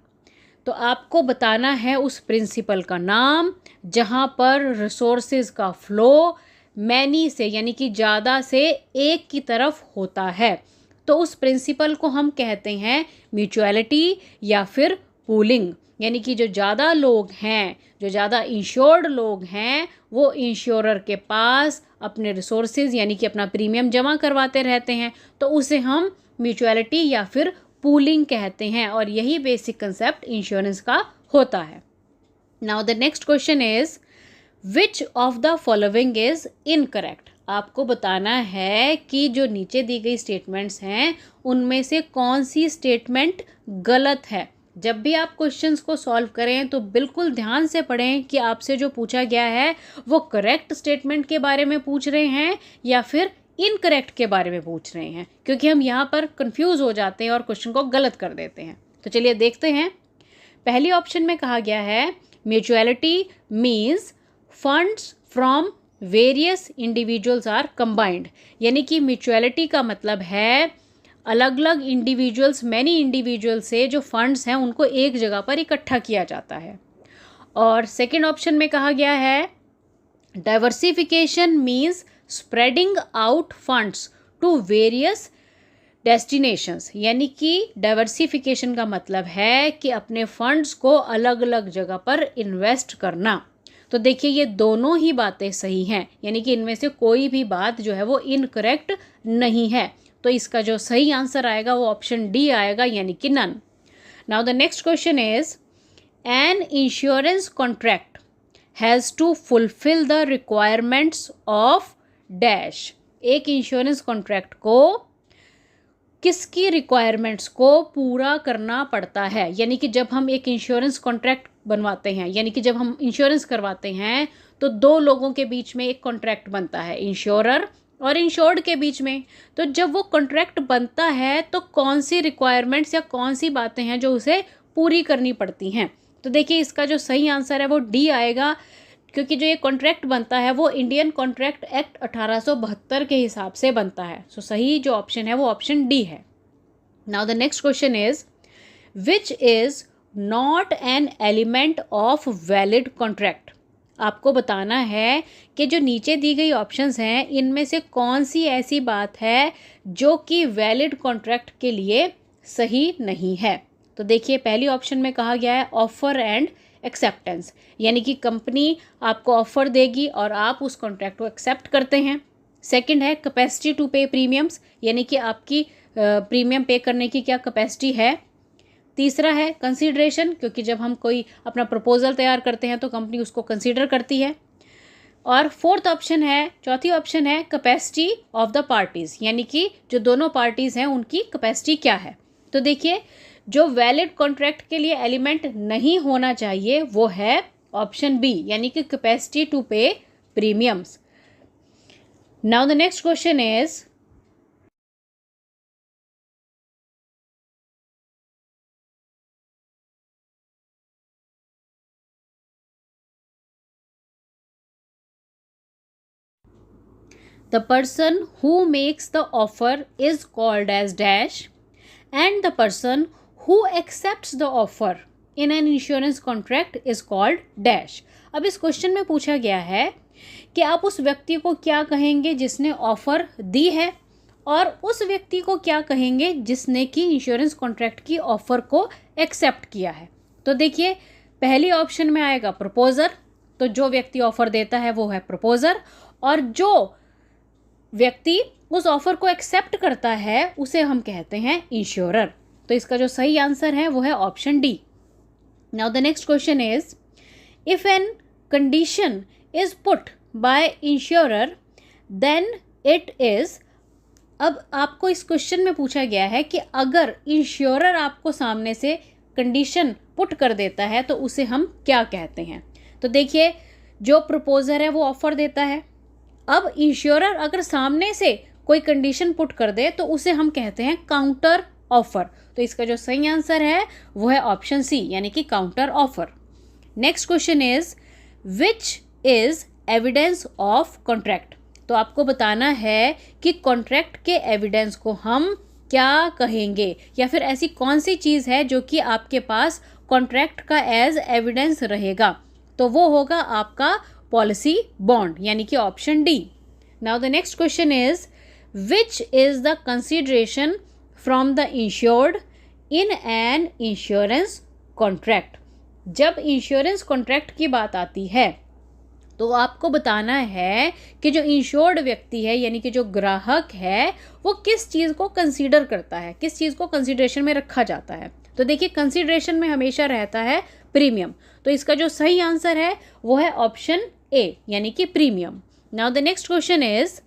तो आपको बताना है उस प्रिंसिपल का नाम जहाँ पर रिसोर्सेज का फ्लो मैनी से यानी कि ज़्यादा से एक की तरफ होता है। तो उस प्रिंसिपल को हम कहते हैं म्यूचुअलिटी या फिर पूलिंग, यानी कि जो ज़्यादा लोग हैं, जो ज़्यादा इंश्योर्ड लोग हैं, वो इंश्योरर के पास अपने रिसोर्सेज यानी कि अपना प्रीमियम जमा करवाते रहते हैं, तो उसे हम म्यूचुअलिटी या फिर पूलिंग कहते हैं और यही बेसिक कंसेप्ट इंश्योरेंस का होता है। Now the next question is which of the following is incorrect. आपको बताना है कि जो नीचे दी गई स्टेटमेंट्स हैं उनमें से कौन सी स्टेटमेंट गलत है। जब भी आप क्वेश्चंस को सॉल्व करें तो बिल्कुल ध्यान से पढ़ें कि आपसे जो पूछा गया है वो करेक्ट स्टेटमेंट के बारे में पूछ रहे हैं या फिर इनकरेक्ट के बारे में पूछ रहे हैं, क्योंकि हम यहाँ पर कंफ्यूज हो जाते हैं और क्वेश्चन को गलत कर देते हैं। तो चलिए देखते हैं। पहली ऑप्शन में कहा गया है mutuality means funds from various individuals are combined, यानी कि म्यूचुअलिटी का मतलब है अलग अलग इंडिविजुअल्स, मैनी इंडिविजुअल से जो फंड्स हैं उनको एक जगह पर इकट्ठा किया जाता है। और सेकंड ऑप्शन में कहा गया है diversification means spreading out funds to various destinations, यानी कि डाइवर्सिफिकेशन का मतलब है कि अपने फंड्स को अलग अलग जगह पर इन्वेस्ट करना। तो देखिए ये दोनों ही बातें सही हैं, यानी कि इनमें से कोई भी बात जो है वो इनकरेक्ट नहीं है। तो इसका जो सही आंसर आएगा वो ऑप्शन डी आएगा, यानी कि none. Now the next question is an insurance contract has to fulfill the requirements of dash. एक इंश्योरेंस कॉन्ट्रैक्ट को किसकी रिक्वायरमेंट्स को पूरा करना पड़ता है, यानी कि जब हम एक इंश्योरेंस कॉन्ट्रैक्ट बनवाते हैं, यानी कि जब हम इंश्योरेंस करवाते हैं तो दो लोगों के बीच में एक कॉन्ट्रैक्ट बनता है, इंश्योरर और इंश्योर्ड के बीच में। तो जब वो कॉन्ट्रैक्ट बनता है तो कौन सी रिक्वायरमेंट्स या कौन सी बातें हैं जो उसे पूरी करनी पड़ती हैं। तो देखिए इसका जो सही आंसर है वो डी आएगा, क्योंकि जो ये कॉन्ट्रैक्ट बनता है वो इंडियन कॉन्ट्रैक्ट एक्ट 1872 के हिसाब से बनता है। सो सही जो ऑप्शन है वो ऑप्शन डी है। Now the next question is which is not an element of valid contract. आपको बताना है कि जो नीचे दी गई ऑप्शंस हैं इनमें से कौन सी ऐसी बात है जो कि वैलिड कॉन्ट्रैक्ट के लिए सही नहीं है। तो देखिए पहली ऑप्शन में कहा गया है ऑफर एंड एक्सेप्टेंस, यानी कि कंपनी आपको ऑफर देगी और आप उस कॉन्ट्रैक्ट को एक्सेप्ट करते हैं। सेकंड है कैपेसिटी टू पे प्रीमियम्स, यानी कि आपकी प्रीमियम पे करने की क्या कैपेसिटी है। तीसरा है कंसीडरेशन, क्योंकि जब हम कोई अपना प्रपोजल तैयार करते हैं तो कंपनी उसको कंसीडर करती है। और फोर्थ ऑप्शन है, चौथी ऑप्शन है कैपेसिटी ऑफ द पार्टीज़, यानी कि जो दोनों पार्टीज़ हैं उनकी कैपेसिटी क्या है। तो देखिए जो वैलिड कॉन्ट्रैक्ट के लिए एलिमेंट नहीं होना चाहिए वो है ऑप्शन बी, यानी कि कैपेसिटी टू पे premiums. Now the next question is the person who makes the offer is called as dash and the person who accepts the offer in an insurance contract is called dash। अब इस question में पूछा गया है कि आप उस व्यक्ति को क्या कहेंगे जिसने ऑफर दी है और उस व्यक्ति को क्या कहेंगे जिसने कि इंश्योरेंस कॉन्ट्रैक्ट की ऑफर को एक्सेप्ट किया है। तो देखिए पहली ऑप्शन में आएगा प्रपोजर, तो जो व्यक्ति ऑफर देता है वो है प्रपोजर, और जो व्यक्ति उस ऑफर को एक्सेप्ट करता है उसे हम कहते हैं इंश्योरर। तो इसका जो सही आंसर है वो है option D. Now the next question is if an condition is put by insurer then it is. अब आपको इस क्वेश्चन में पूछा गया है कि अगर इंश्योरर आपको सामने से कंडीशन पुट कर देता है तो उसे हम क्या कहते हैं। तो देखिए जो प्रपोजर है वो ऑफर देता है, अब इंश्योरर अगर सामने से कोई कंडीशन पुट कर दे तो उसे हम कहते हैं काउंटर ऑफर। तो इसका जो सही आंसर है वो है ऑप्शन सी, यानी कि counter offer. Next question is which is evidence of contract. तो आपको बताना है कि कॉन्ट्रैक्ट के एविडेंस को हम क्या कहेंगे, या फिर ऐसी कौन सी चीज़ है जो कि आपके पास कॉन्ट्रैक्ट का एज एविडेंस रहेगा। तो वो होगा आपका पॉलिसी बॉन्ड, यानी कि option D. Now the next question is which is the consideration from the insured in an insurance contract. जब इंश्योरेंस कॉन्ट्रैक्ट की बात आती है तो आपको बताना है कि जो इंश्योर्ड व्यक्ति है यानी कि जो ग्राहक है वो किस चीज़ को कंसीडर करता है, किस चीज़ को कंसीडरेशन में रखा जाता है। तो देखिए कंसीडरेशन में हमेशा रहता है प्रीमियम, तो इसका जो सही आंसर है वो है ऑप्शन ए, यानी कि premium. Now the next question is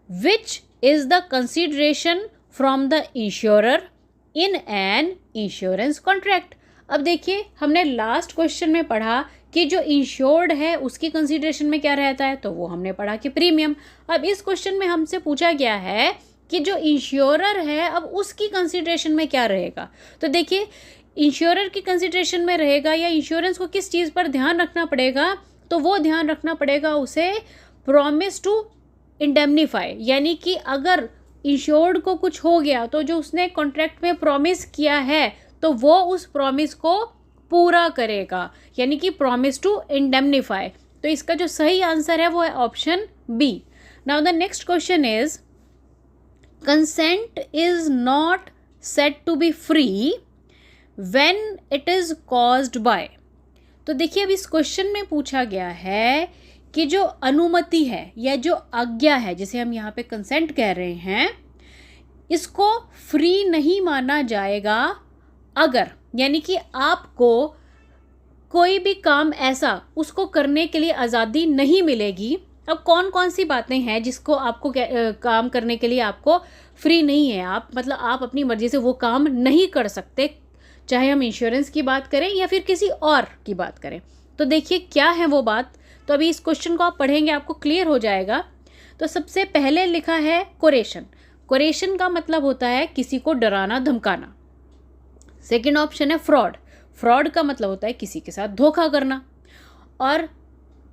which is the consideration from the insurer in an insurance contract. अब देखिए हमने लास्ट क्वेश्चन में पढ़ा कि जो इंश्योर्ड है उसकी कंसीडरेशन में क्या रहता है, तो वो हमने पढ़ा कि प्रीमियम। अब इस क्वेश्चन में हमसे पूछा गया है कि जो इंश्योरर है अब उसकी कंसीडरेशन में क्या रहेगा। तो देखिए इंश्योरर की कंसीडरेशन में रहेगा या इंश्योरेंस को किस चीज़ पर ध्यान रखना पड़ेगा, तो वो ध्यान रखना पड़ेगा उसे प्रॉमिस टू इंडेमनीफाई, यानी कि अगर इंश्योर्ड को कुछ हो गया तो जो उसने कॉन्ट्रैक्ट में प्रॉमिस किया है तो वो उस प्रॉमिस को पूरा करेगा, यानी कि प्रॉमिस टू इंडेमनीफाई। तो इसका जो सही आंसर है वो है option B. Now the next question is consent is not said to be free when it is caused by. तो देखिए अब इस क्वेश्चन में पूछा गया है कि जो अनुमति है या जो आज्ञा है, जिसे हम यहाँ पे कंसेंट कह रहे हैं, इसको फ्री नहीं माना जाएगा अगर, यानी कि आपको कोई भी काम ऐसा उसको करने के लिए आज़ादी नहीं मिलेगी। अब कौन कौन सी बातें हैं जिसको आपको काम करने के लिए आपको फ्री नहीं है, आप मतलब आप अपनी मर्जी से वो काम नहीं कर सकते, चाहे हम इंश्योरेंस की बात करें या फिर किसी और की बात करें। तो देखिए क्या है वो बात, तो अभी इस क्वेश्चन को आप पढ़ेंगे आपको क्लियर हो जाएगा। तो सबसे पहले लिखा है कोरेशन। कोरेशन का मतलब होता है किसी को डराना धमकाना। सेकंड ऑप्शन है फ्रॉड। फ्रॉड का मतलब होता है किसी के साथ धोखा करना। और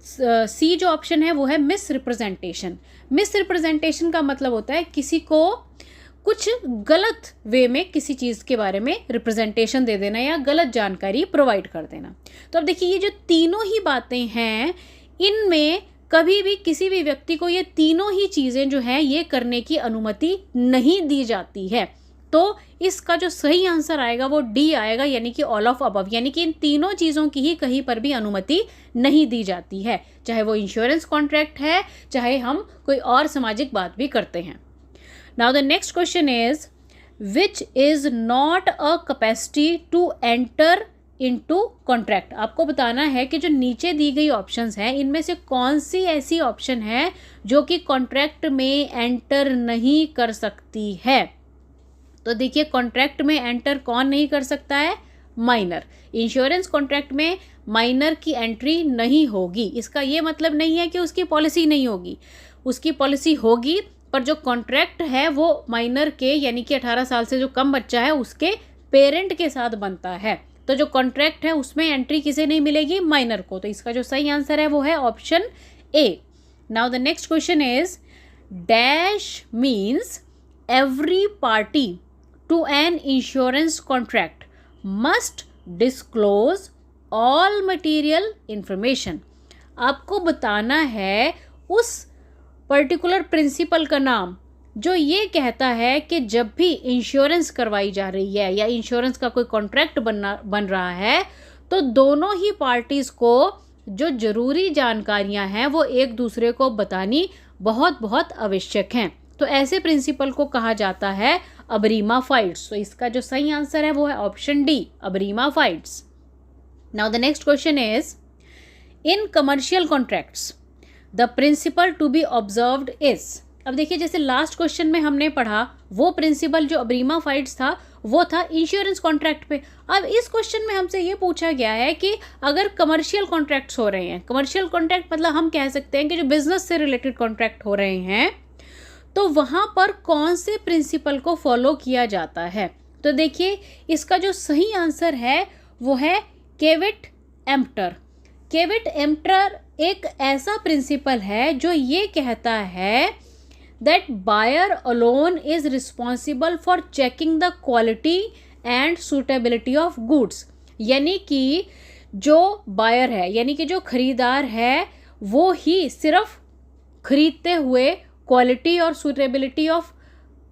सी जो ऑप्शन है वो है मिस रिप्रेजेंटेशन। मिस रिप्रेजेंटेशन का मतलब होता है किसी को कुछ गलत वे में किसी चीज़ के बारे में रिप्रेजेंटेशन दे देना या गलत जानकारी प्रोवाइड कर देना। तो अब देखिए ये जो तीनों ही बातें हैं, इनमें कभी भी किसी भी व्यक्ति को ये तीनों ही चीज़ें जो हैं ये करने की अनुमति नहीं दी जाती है। तो इसका जो सही आंसर आएगा वो डी आएगा, यानी कि ऑल ऑफ अबव, यानी कि इन तीनों चीज़ों की ही कहीं पर भी अनुमति नहीं दी जाती है, चाहे वो इंश्योरेंस कॉन्ट्रैक्ट है, चाहे हम कोई और सामाजिक बात भी करते हैं। Now the next question is which is not a capacity to enter into contract. आपको बताना है कि जो नीचे दी गई ऑप्शंस हैं इनमें से कौन सी ऐसी ऑप्शन है जो कि कॉन्ट्रैक्ट में एंटर नहीं कर सकती है। तो देखिए कॉन्ट्रैक्ट में एंटर कौन नहीं कर सकता है, माइनर। इंश्योरेंस कॉन्ट्रैक्ट में माइनर की एंट्री नहीं होगी। इसका ये मतलब नहीं है कि उसकी पॉलिसी नहीं होगी, उसकी पॉलिसी होगी, पर जो कॉन्ट्रैक्ट है वो माइनर के, यानी कि 18 साल से जो कम बच्चा है उसके पेरेंट के साथ बनता है। तो जो कॉन्ट्रैक्ट है उसमें एंट्री किसे नहीं मिलेगी, माइनर को। तो इसका जो सही आंसर है वो है option A. Now the next question is dash means every party to an insurance contract must disclose all material information। आपको बताना है उस पर्टिकुलर प्रिंसिपल का नाम जो ये कहता है कि जब भी इंश्योरेंस करवाई जा रही है या इंश्योरेंस का कोई कॉन्ट्रैक्ट बन रहा है तो दोनों ही पार्टीज़ को जो ज़रूरी जानकारियां हैं वो एक दूसरे को बतानी बहुत बहुत आवश्यक हैं। तो ऐसे प्रिंसिपल को कहा जाता है अबरीमा फाइट्स। तो इसका जो सही आंसर है वो है option D, uberrima fides. Now the next question is in commercial contracts the principle to be observed is. अब देखिए जैसे लास्ट क्वेश्चन में हमने पढ़ा वो प्रिंसिपल जो अबरीमा फाइट्स था वो था इंश्योरेंस कॉन्ट्रैक्ट पे। अब इस क्वेश्चन में हमसे ये पूछा गया है कि अगर कमर्शियल कॉन्ट्रैक्ट्स हो रहे हैं, कमर्शियल कॉन्ट्रैक्ट मतलब हम कह सकते हैं कि जो बिजनेस से रिलेटेड कॉन्ट्रैक्ट हो रहे हैं, तो वहाँ पर कौन से प्रिंसिपल को फॉलो किया जाता है। तो देखिए इसका जो सही आंसर है वो है केविट एम्प्टर। केविट एम्प्टर एक ऐसा प्रिंसिपल है जो ये कहता है that buyer alone is responsible for checking the quality and suitability of goods. यानी कि जो बायर है, यानी कि जो खरीदार है, वो ही सिर्फ खरीदते हुए क्वालिटी और सूटेबिलिटी ऑफ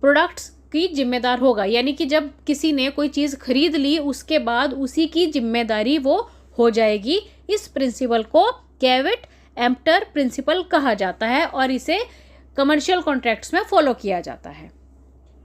प्रोडक्ट्स की जिम्मेदार होगा। यानी कि जब किसी ने कोई चीज़ खरीद ली उसके बाद उसी की जिम्मेदारी वो हो जाएगी। इस प्रिंसिपल को केविट एम्प्टर प्रिंसिपल कहा जाता है और इसे कमर्शियल कॉन्ट्रैक्ट्स में फॉलो किया जाता है।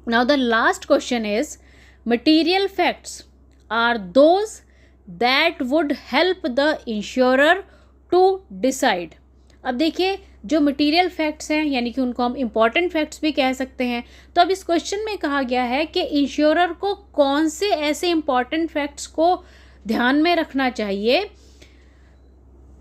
Now the last question is material facts are those that would help the insurer to decide. अब देखिए जो मटेरियल फैक्ट्स हैं यानी कि उनको हम इम्पॉर्टेंट फैक्ट्स भी कह सकते हैं। तो अब इस क्वेश्चन में कहा गया है कि इंश्योरर को कौन से ऐसे इम्पॉर्टेंट फैक्ट्स को ध्यान में रखना चाहिए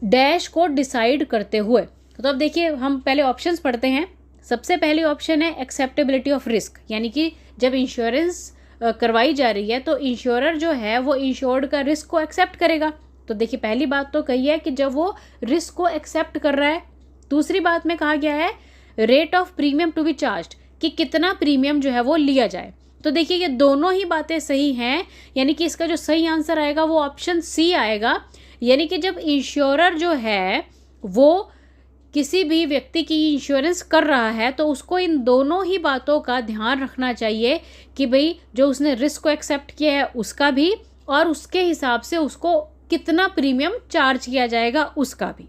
डैश को डिसाइड करते हुए। तो अब देखिए हम पहले ऑप्शंस पढ़ते हैं। सबसे पहली ऑप्शन है एक्सेप्टेबिलिटी ऑफ रिस्क, यानी कि जब इंश्योरेंस करवाई जा रही है तो इंश्योरर जो है वो इंश्योर्ड का रिस्क को एक्सेप्ट करेगा। तो देखिए पहली बात तो कही है कि जब वो रिस्क को एक्सेप्ट कर रहा है। दूसरी बात में कहा गया है rate of premium to be charged, कि कितना प्रीमियम जो है वो लिया जाए। तो देखिए ये दोनों ही बातें सही हैं, यानी कि इसका जो सही आंसर आएगा वो ऑप्शन सी आएगा। यानी कि जब इंश्योरर जो है वो किसी भी व्यक्ति की इंश्योरेंस कर रहा है तो उसको इन दोनों ही बातों का ध्यान रखना चाहिए कि भाई जो उसने रिस्क को एक्सेप्ट किया है उसका भी, और उसके हिसाब से उसको कितना प्रीमियम चार्ज किया जाएगा उसका भी।